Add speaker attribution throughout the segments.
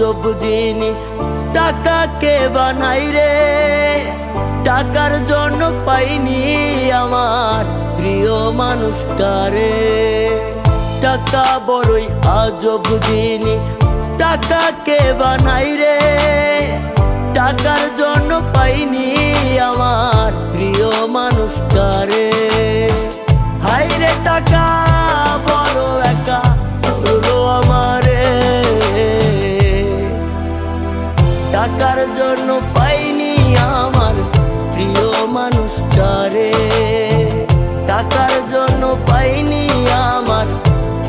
Speaker 1: আজব জিনিস টাকাকে বানাই রে। টাকার জন্য পাইনি আমার প্রিয় মানুষটারে। টাকা বড়ই আজব জিনিস টাকাকে বানাই রে। টাকার জন্য পাইনি আমার প্রিয় মানুষটারে। হাই রে টাকা বড় একা হলো আমারে। টাকার জন্য পাইনি আমার প্রিয় মানুষটারে। টাকার জন্য পাইনি আমার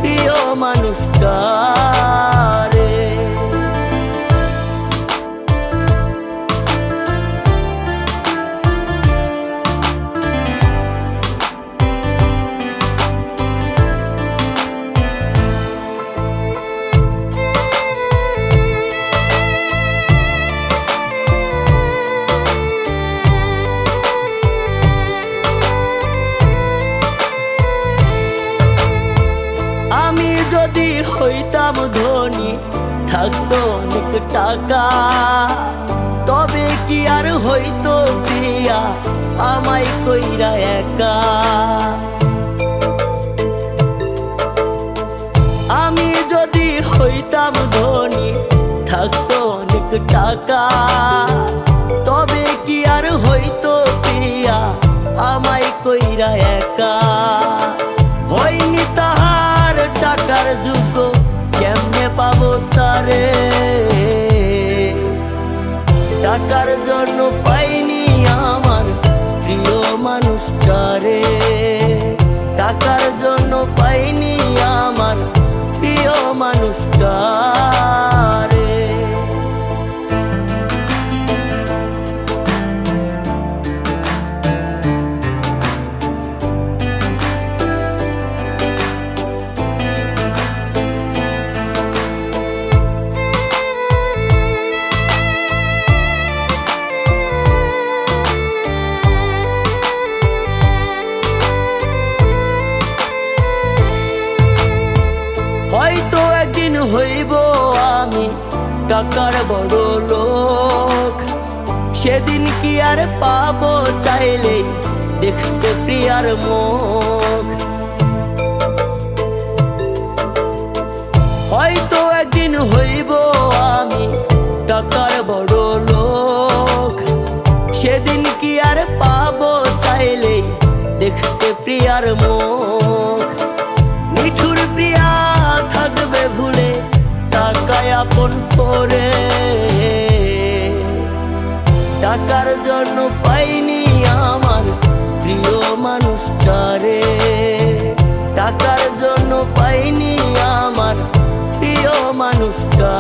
Speaker 1: প্রিয় মানুষটারে। আমি যদি হইতাম ধনী থাকতো অনেক টাকা, তবে কি আর হইতো প্রিয়া আমায় কইরা একা। আমি যদি হইতাম ধনী থাকতো অনেক টাকা, তবে কি আর হইতো প্রিয়া আমায় কইরা একা। হইনি তাহার টাকার যোগ্য কেমনে পাবো তারে। টাকার জন্য পাইনি আমার প্রিয় মানুষটারে। টাকার জন্য পাইনি আমার প্রিয় মানুষটারে। হয়তো একদিন হইব আমি টাকার বড় লোক। সেদিন কি আর পাবো চাইলে দেখতে প্রিয়ার মুখ। হয়তো একদিন হইব আমি টাকার বড় লোক। সেদিন কি আর পাবো চাইলে দেখতে প্রিয়ার মুখ। নিঠুর প্রিয়া থাকবে ভুলে টাকায় আপন করে। টাকার জন্য পাইনি আমার প্রিয় মানুষটারে। টাকার জন্য পাইনি আমার প্রিয় মানুষটা।